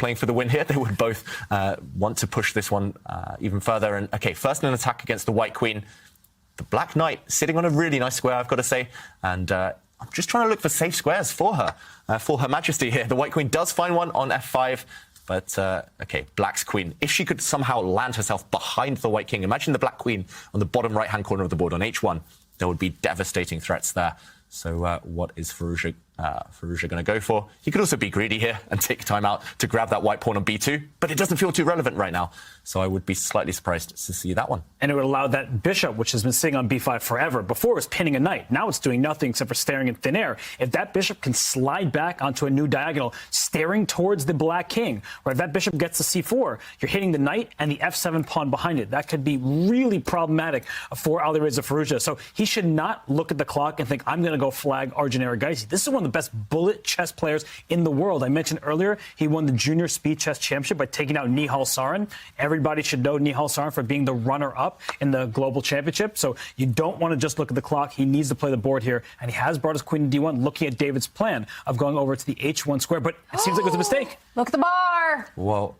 playing for the win here. They would both want to push this one even further. And okay, first an attack against the white queen. The black knight sitting on a really nice square, I've got to say. And I'm just trying to look for safe squares for her majesty here. The white queen does find one on f5. But, okay, black's queen. If she could somehow land herself behind the white king, imagine the black queen on the bottom right-hand corner of the board on h1. There would be devastating threats there. So what is Firouzja going to go for? He could also be greedy here and take time out to grab that white pawn on b2, but it doesn't feel too relevant right now. So I would be slightly surprised to see that one. And it would allow that bishop, which has been sitting on b5 forever. Before it was pinning a knight. Now it's doing nothing except for staring in thin air. If that bishop can slide back onto a new diagonal, staring towards the black king, or if that bishop gets to c4, you're hitting the knight and the f7 pawn behind it. That could be really problematic for Alireza Firouzja. So he should not look at the clock and think, I'm going to go flag Arjun Erigaisi. This is one of the best bullet chess players in the world. I mentioned earlier he won the Junior Speed Chess Championship by taking out Nihal Saran. Everybody should know Nihal Saran for being the runner-up in the Global Championship. So you don't want to just look at the clock. He needs to play the board here. And he has brought his queen to d1, looking at David's plan of going over to the h1 square. But it seems like it was a mistake. Look at the bar. Well,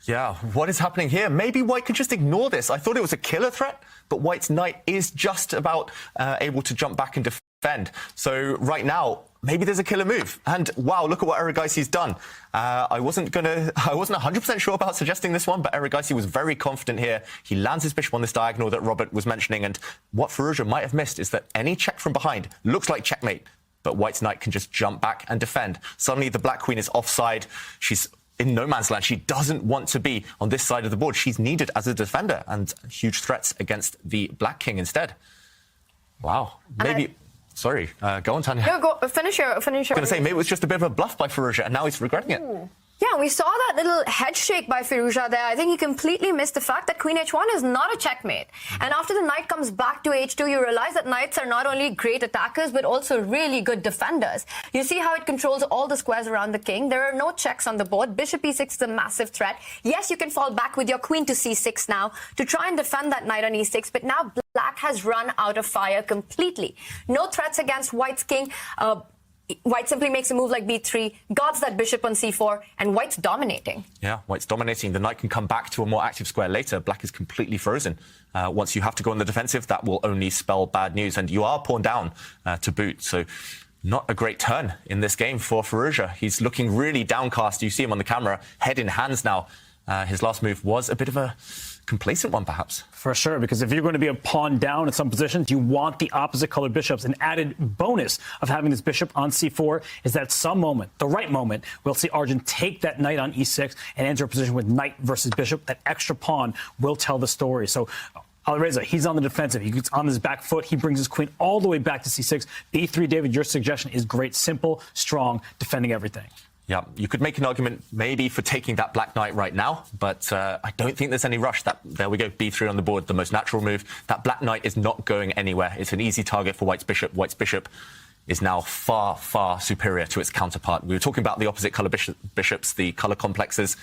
yeah, what is happening here? Maybe white could just ignore this. I thought it was a killer threat, but white's knight is just about able to jump back and defend. So right now, maybe there's a killer move. And wow, look at what Erigaisi's done. I wasn't 100% sure about suggesting this one, but Erigaisi was very confident here. He lands his bishop on this diagonal that Robert was mentioning. And what Firouzja might have missed is that any check from behind looks like checkmate, but white's knight can just jump back and defend. Suddenly the black queen is offside. She's in no man's land. She doesn't want to be on this side of the board. She's needed as a defender, and huge threats against the black king instead. Wow. Maybe... Sorry, go on, Tanya. No, go, finish your... I was going to say, maybe it was just a bit of a bluff by Firouzja, and now he's regretting it. Yeah, we saw that little head shake by Firouzja there. I think he completely missed the fact that queen h1 is not a checkmate. And after the knight comes back to h2, you realize that knights are not only great attackers, but also really good defenders. You see how it controls all the squares around the king. There are no checks on the board. Bishop e6 is a massive threat. Yes, you can fall back with your queen to c6 now to try and defend that knight on e6, but now black has run out of fire completely. No threats against white's king. White simply makes a move like b3, guards that bishop on c4, and white's dominating. Yeah, white's dominating. The knight can come back to a more active square later. Black is completely frozen. Once you have to go on the defensive, that will only spell bad news. And you are pawned down to boot. So not a great turn in this game for Firouzja. He's looking really downcast. You see him on the camera, head in hands now. His last move was a bit of a complacent one, perhaps. For sure, because if you're going to be a pawn down in some positions, you want the opposite colored bishops. An added bonus of having this bishop on c4 is that at some moment, the right moment, we'll see Arjun take that knight on e6 and enter a position with knight versus bishop. That extra pawn will tell the story. So Alireza, he's on the defensive. He's on his back foot. He brings his queen all the way back to c6. b3, David, your suggestion is great. Simple, strong, defending everything. Yeah, you could make an argument maybe for taking that black knight right now, but I don't think there's any rush. There we go, b3 on the board, the most natural move. That black knight is not going anywhere. It's an easy target for white's bishop. White's bishop is now far, far superior to its counterpart. We were talking about the opposite colour bishops, the colour complexes.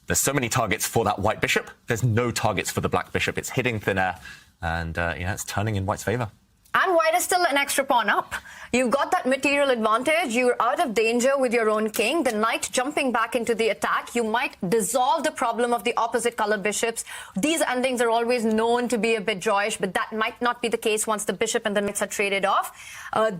There's so many targets for that white bishop. There's no targets for the black bishop. It's hitting thin air, and yeah, it's turning in white's favour. And white is still an extra pawn up. You've got that material advantage. You're out of danger with your own king. The knight jumping back into the attack. You might dissolve the problem of the opposite color bishops. These endings are always known to be a bit joyish, but that might not be the case once the bishop and the knights are traded off.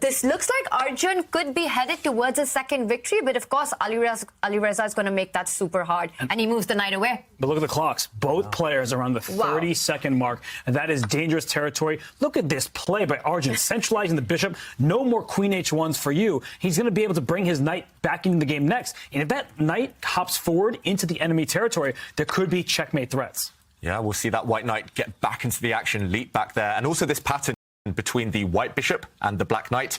This looks like Arjun could be headed towards a second victory, but of course, Alireza is going to make that super hard, and he moves the knight away. But look at the clocks. Both players are on the 30-second mark, and that is dangerous territory. Look at this play by Arjun, centralizing the bishop. No more queen h1s for you. He's going to be able to bring his knight back into the game next. And if that knight hops forward into the enemy territory, there could be checkmate threats. Yeah, we'll see that white knight get back into the action, leap back there. And also this pattern between the white bishop and the black knight.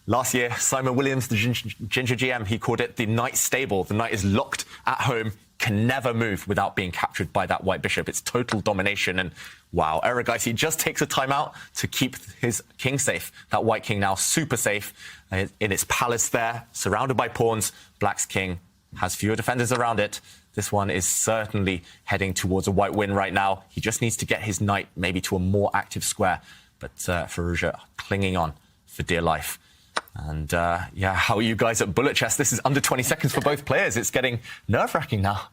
Last year, Simon Williams, the Ginger GM, he called it the knight stable. The knight is locked at home, can never move without being captured by that white bishop. It's total domination. And wow, Erigaisi just takes a timeout to keep his king safe. That white king now super safe in its palace there, surrounded by pawns. Black's king has fewer defenders around it. This one is certainly heading towards a white win right now. He just needs to get his knight maybe to a more active square. But Firouzja clinging on for dear life. And yeah, how are you guys at bullet chess? This is under 20 seconds for both players. It's getting nerve-wracking now.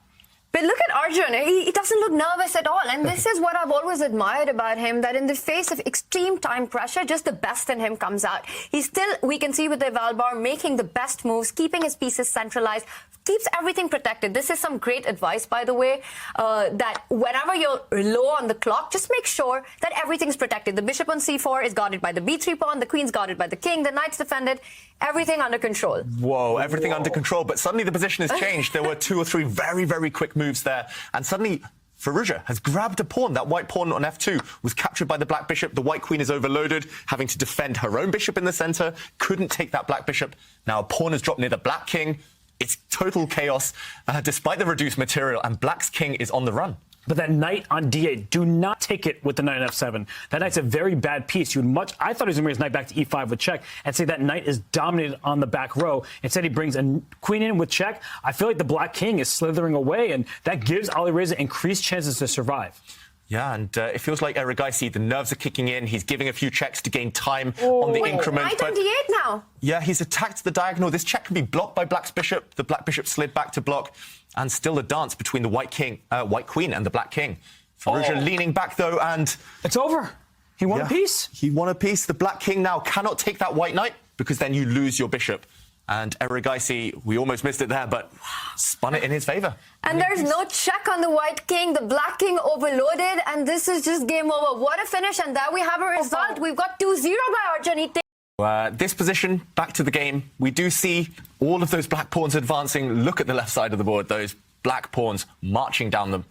But look at Arjun. He doesn't look nervous at all. And this is what I've always admired about him, that in the face of extreme time pressure, just the best in him comes out. He's still, we can see with the eval bar, making the best moves, keeping his pieces centralized, keeps everything protected. This is some great advice, by the way, that whenever you're low on the clock, just make sure that everything's protected. The bishop on c4 is guarded by the b3 pawn, the queen's guarded by the king, the knight's defended, everything under control. Whoa, everything under control. But suddenly the position has changed. There were 2 or 3 very, very quick moves there. And suddenly Firouzja has grabbed a pawn. That white pawn on f2 was captured by the black bishop. The white queen is overloaded, having to defend her own bishop in the center. Couldn't take that black bishop. Now a pawn has dropped near the black king. It's total chaos, despite the reduced material, and black's king is on the run. But that knight on d8, do not take it with the knight on f7. That knight's a very bad piece. I thought he was going to bring his knight back to e5 with check and say that knight is dominated on the back row. Instead, he brings a queen in with check. I feel like the black king is slithering away, and that gives Alireza increased chances to survive. Yeah, and it feels like Erigaici, the nerves are kicking in. He's giving a few checks to gain time on the increment. Knight on d8 now. Yeah, he's attacked the diagonal. This check can be blocked by black's bishop. The black bishop slid back to block. And still a dance between the white queen and the black king. Firouzja leaning back, though, and... It's over. He won a piece. He won a piece. The black king now cannot take that white knight, because then you lose your bishop. And Erigaici, we almost missed it there, but spun it in his favor. And there's no check on the white king. The black king overloaded, and this is just game over. What a finish, and there we have a result. We've got 2-0 by Arjun. This position, back to the game, we do see all of those black pawns advancing. Look at the left side of the board, those black pawns marching down them.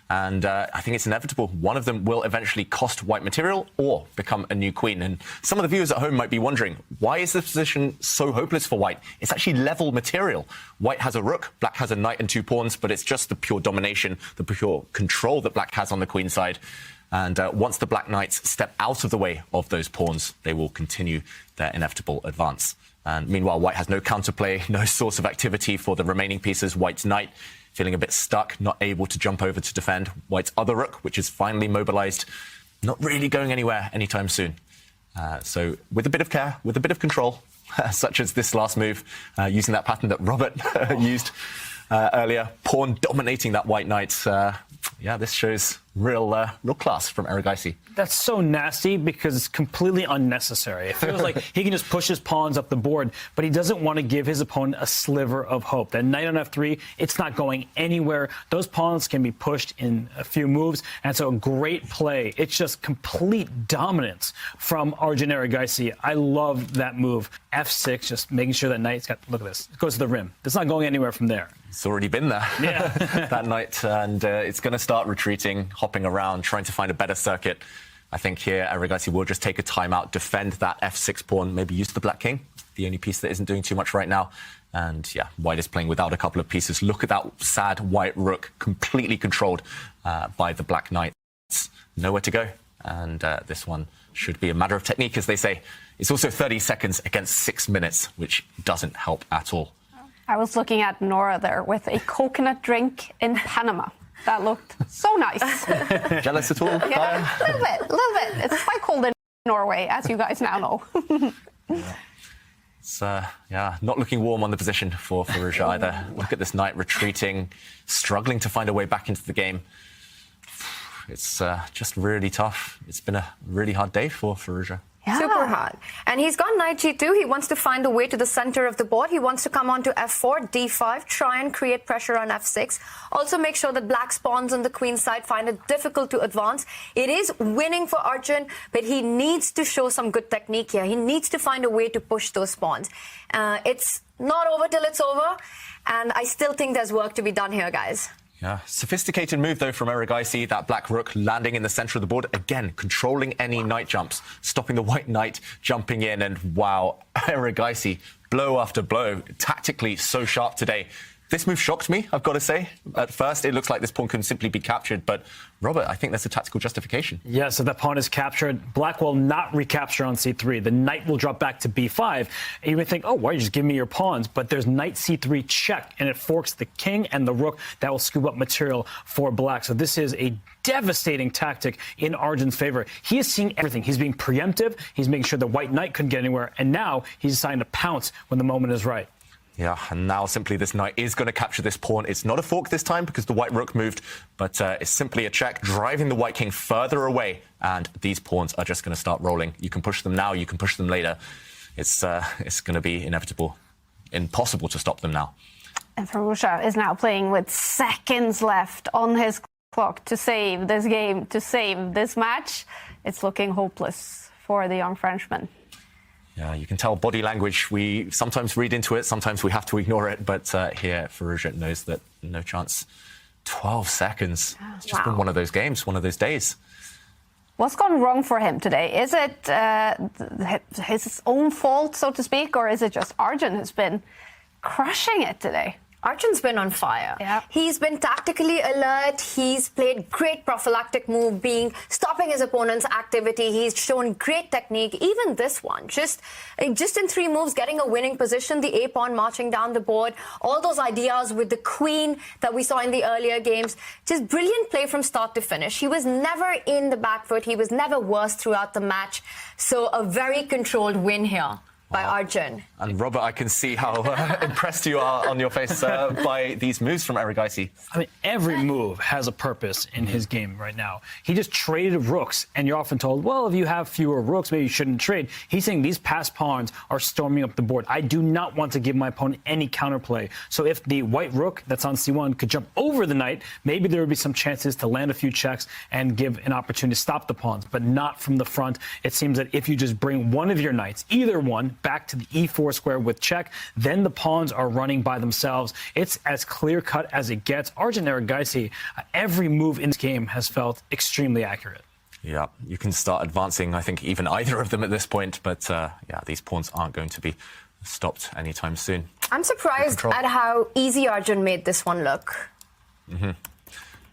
And I think it's inevitable. One of them will eventually cost white material or become a new queen. And some of the viewers at home might be wondering, why is this position so hopeless for white? It's actually level material. White has a rook, black has a knight and 2 pawns, but it's just the pure domination, the pure control that black has on the queen side. And once the black knights step out of the way of those pawns, they will continue their inevitable advance. And meanwhile, white has no counterplay, no source of activity for the remaining pieces. White's knight feeling a bit stuck, not able to jump over to defend. White's other rook, which is finally mobilized, not really going anywhere anytime soon. So with a bit of care, with a bit of control, such as this last move, using that pattern that Robert used earlier, pawn dominating that white knight. Yeah, this shows real class from Erigaici. That's so nasty because it's completely unnecessary. It feels like he can just push his pawns up the board, but he doesn't want to give his opponent a sliver of hope. That knight on f3, it's not going anywhere. Those pawns can be pushed in a few moves, and so a great play. It's just complete dominance from Arjun Erigaici. I love that move. f6, just making sure that knight's got, look at this, it goes to the rim. It's not going anywhere from there. It's already been there, that knight, and it's going to start retreating, hopping around, trying to find a better circuit. I think here Erigaici will just take a timeout, defend that f6 pawn, maybe use the black king, the only piece that isn't doing too much right now. And yeah, white is playing without a couple of pieces. Look at that sad white rook, completely controlled by the black knight. Nowhere to go. And this one should be a matter of technique, as they say. It's also 30 seconds against 6 minutes, which doesn't help at all. I was looking at Nora there with a coconut drink in Panama. That looked so nice. Jealous at all? Yeah, a little bit. It's quite cold in Norway, as you guys now know. It's not looking warm on the position for Firouzja either. Look at this knight retreating, struggling to find a way back into the game. It's just really tough. It's been a really hard day for Firouzja. Yeah. Super hard. And he's got knight g2. He wants to find a way to the center of the board. He wants to come on to f4, d5, try and create pressure on f6. Also make sure that black's pawns on the queen side find it difficult to advance. It is winning for Arjun, but he needs to show some good technique here. He needs to find a way to push those pawns. It's not over till it's over, and I still think there's work to be done here, guys. Yeah, sophisticated move, though, from Erigaici. That black rook landing in the center of the board. Again, controlling any knight jumps, stopping the white knight jumping in. And wow, Erigaici, blow after blow, tactically so sharp today. This move shocked me, I've got to say. At first, it looks like this pawn can simply be captured, but Robert, I think there's a tactical justification. Yeah, so the pawn is captured. Black will not recapture on c3. The knight will drop back to b5. And you may think, oh, why you just give me your pawns? But there's knight c3 check, and it forks the king and the rook. That will scoop up material for black. So this is a devastating tactic in Arjun's favor. He is seeing everything. He's being preemptive. He's making sure the white knight couldn't get anywhere. And now he's deciding to pounce when the moment is right. Yeah, and now simply this knight is going to capture this pawn. It's not a fork this time because the white rook moved, but it's simply a check, driving the white king further away, and these pawns are just going to start rolling. You can push them now, you can push them later. It's going to be inevitable, impossible to stop them now. And Firouzja is now playing with seconds left on his clock to save this game, to save this match. It's looking hopeless for the young Frenchman. Yeah, you can tell body language. We sometimes read into it, sometimes we have to ignore it. But here, Firouzja knows that no chance. 12 seconds. It's just been one of those games, one of those days. What's gone wrong for him today? Is it his own fault, so to speak, or is it just Arjun who's been crushing it today? Arjun's been on fire. Yeah. He's been tactically alert. He's played great prophylactic move, stopping his opponent's activity. He's shown great technique. Even this one, just in 3 moves, getting a winning position, the A pawn marching down the board, all those ideas with the queen that we saw in the earlier games. Just brilliant play from start to finish. He was never in the back foot. He was never worse throughout the match. So a very controlled win here by Arjun. And Robert, I can see how impressed you are on your face by these moves from Erigaisi. I mean, every move has a purpose in his game right now. He just traded rooks, and you're often told, well, if you have fewer rooks, maybe you shouldn't trade. He's saying these passed pawns are storming up the board. I do not want to give my opponent any counterplay. So if the white rook that's on c1 could jump over the knight, maybe there would be some chances to land a few checks and give an opportunity to stop the pawns, but not from the front. It seems that if you just bring one of your knights, either one, back to the e4 square with check, then the pawns are running by themselves. It's as clear-cut as it gets. Arjun Erigaisi, every move in this game has felt extremely accurate. Yeah, you can start advancing, I think, even either of them at this point, but yeah, these pawns aren't going to be stopped anytime soon. I'm surprised at how easy Arjun made this one look.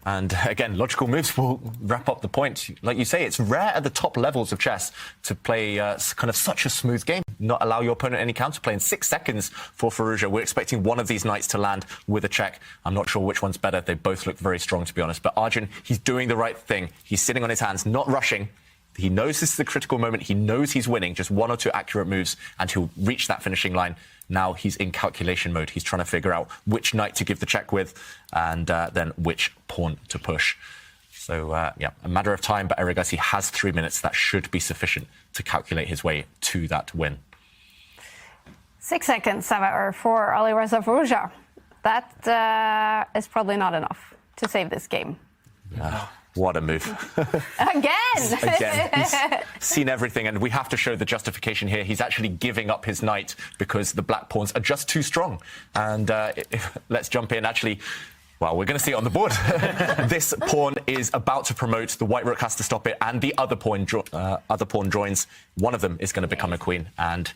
And again, logical moves will wrap up the point. Like you say, it's rare at the top levels of chess to play kind of such a smooth game, not allow your opponent any counterplay. In 6 seconds for Firouzja, we're expecting one of these knights to land with a check. I'm not sure which one's better. They both look very strong, to be honest. But Arjun, he's doing the right thing. He's sitting on his hands, not rushing. He knows this is a critical moment. He knows he's winning. Just 1 or 2 accurate moves, and he'll reach that finishing line. Now he's in calculation mode. He's trying to figure out which knight to give the check with, and then which pawn to push. So, yeah, a matter of time, but Erigaisi has 3 minutes. That should be sufficient to calculate his way to that win. 6 seconds, however, for Alireza Firouzja. That is probably not enough to save this game. What a move. Again! Again, he's seen everything, and we have to show the justification here. He's actually giving up his knight because the black pawns are just too strong. And let's jump in. Actually, well, we're going to see it on the board. This pawn is about to promote. The white rook has to stop it, and the other pawn joins. One of them is going to become a queen, and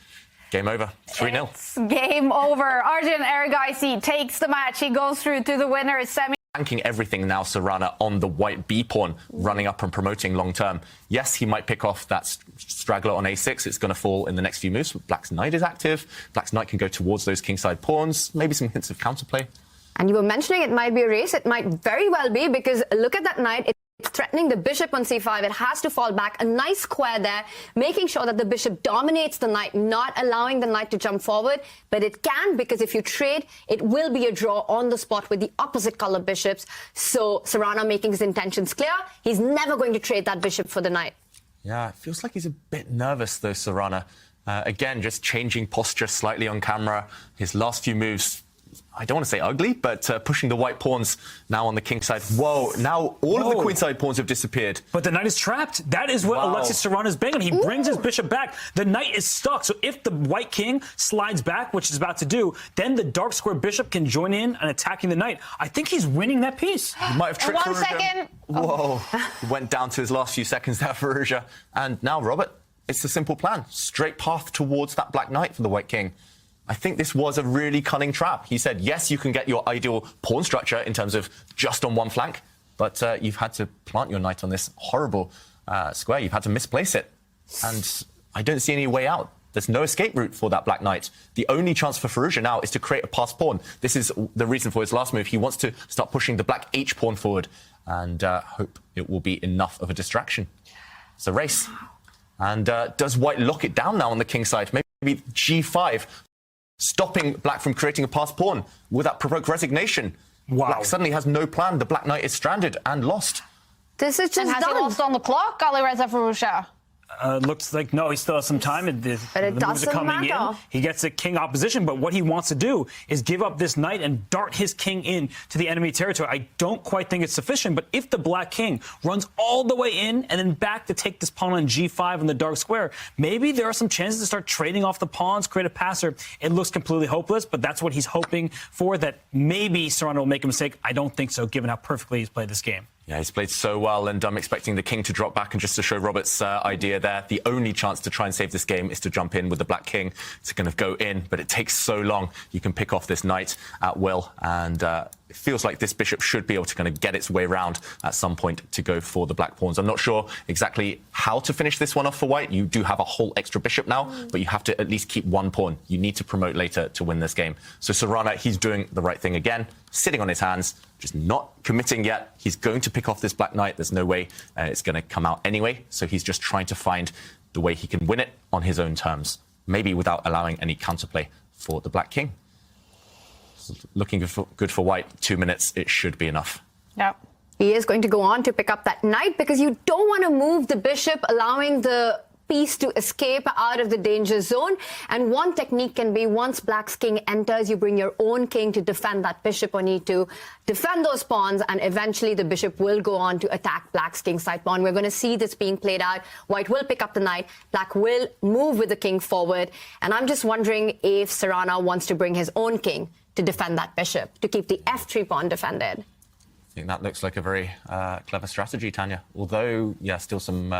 game over. 3-0. It's game over. Arjun Erigaisi takes the match. He goes through to the winner's semi. Banking everything now, Sarana, on the white B pawn, running up and promoting long term. Yes, he might pick off that straggler on a6. It's going to fall in the next few moves. Black's knight is active. Black's knight can go towards those kingside pawns. Maybe some hints of counterplay. And you were mentioning it might be a race. It might very well be, because look at that knight. It's threatening the bishop on c5. It has to fall back. A nice square there, making sure that the bishop dominates the knight, not allowing the knight to jump forward. But it can, because if you trade, it will be a draw on the spot with the opposite color bishops. So Sarana making his intentions clear. He's never going to trade that bishop for the knight. Yeah, it feels like he's a bit nervous, though, Sarana. Again, just changing posture slightly on camera. His last few moves, I don't want to say ugly, but pushing the white pawns now on the king side. Whoa, now all of the queenside pawns have disappeared. But the knight is trapped. That is what Alexis Saran is banging. He brings his bishop back. The knight is stuck. So if the white king slides back, which he's about to do, then the dark square bishop can join in and attacking the knight. I think he's winning that piece. He might have tricked 1 Firouzja. second. Whoa. He went down to his last few seconds there, Firouzja. And now, Robert, it's a simple plan. Straight path towards that black knight for the white king. I think this was a really cunning trap. He said, yes, you can get your ideal pawn structure in terms of just on one flank, but you've had to plant your knight on this horrible square. You've had to misplace it. And I don't see any way out. There's no escape route for that black knight. The only chance for Firouzja now is to create a passed pawn. This is the reason for his last move. He wants to start pushing the black H pawn forward and hope it will be enough of a distraction. It's a race. And does white lock it down now on the king side? Maybe G5, stopping black from creating a passed pawn. Will that provoke resignation? Wow. Black suddenly has no plan. The black knight is stranded and lost. This is just And has he done. lost on the clock, Alireza Firouzja? Looks like, no, he still has some time. But it the moves are doesn't coming matter. in. He gets a king opposition, but what he wants to do is give up this knight and dart his king in to the enemy territory. I don't quite think it's sufficient, but if the black king runs all the way in and then back to take this pawn on G5 in the dark square, maybe there are some chances to start trading off the pawns, create a passer. It looks completely hopeless, but that's what he's hoping for, that maybe Saran will make a mistake. I don't think so, given how perfectly he's played this game. Yeah, he's played so well, and I'm expecting the king to drop back. And just to show Robert's idea there, the only chance to try and save this game is to jump in with the black king. It's going to go in, but it takes so long. You can pick off this knight at will, and it feels like this bishop should be able to kind of get its way around at some point to go for the black pawns. I'm not sure exactly how to finish this one off for white. You do have a whole extra bishop now, but you have to at least keep one pawn. You need to promote later to win this game. So Saran, he's doing the right thing again, sitting on his hands, just not committing yet. He's going to pick off this black knight. There's no way it's going to come out anyway. So he's just trying to find the way he can win it on his own terms, maybe without allowing any counterplay for the black king. Looking good for white. 2 minutes, it should be enough. Yeah. He is going to go on to pick up that knight because you don't want to move the bishop, allowing the piece to escape out of the danger zone. And one technique can be, once black's king enters, you bring your own king to defend that bishop, or need to defend those pawns, and eventually the bishop will go on to attack black's king side pawn. We're going to see this being played out. White will pick up the knight, black will move with the king forward, and I'm just wondering if Saran wants to bring his own king to defend that bishop, to keep the f3 pawn defended. I think that looks like a very clever strategy, Tanya. Although, yeah, still some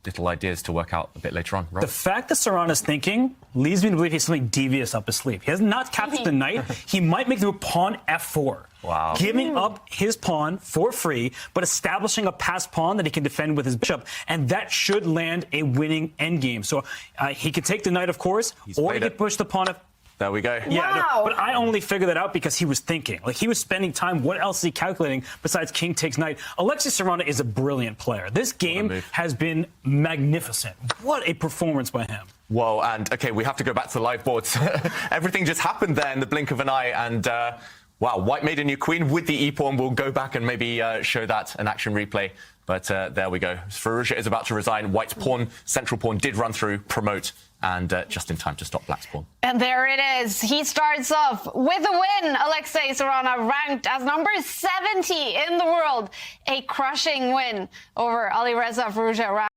little ideas to work out a bit later on. Rob? The fact that Saran is thinking leads me to believe he's something devious up his sleeve. He has not captured the knight. He might make the pawn f4. Wow. Giving up his pawn for free, but establishing a passed pawn that he can defend with his bishop, and that should land a winning endgame. So he could take the knight, of course, or he played it. could push the pawn f. There we go. Yeah, Wow. no, but I only figured that out because he was thinking. Like, he was spending time. What else is he calculating besides king takes knight? Alexis Saran is a brilliant player. This game has been magnificent. What a performance by him. Whoa, and okay, we have to go back to the live boards. Everything just happened there in the blink of an eye, and wow, white made a new queen with the e-pawn. We'll go back and maybe show that an action replay. But there we go. Firouzja is about to resign. White's pawn, central pawn, did run through, promote, and just in time to stop black's pawn. And there it is. He starts off with a win. Alexei Saran ranked as number 70 in the world. A crushing win over Alireza Firouzja.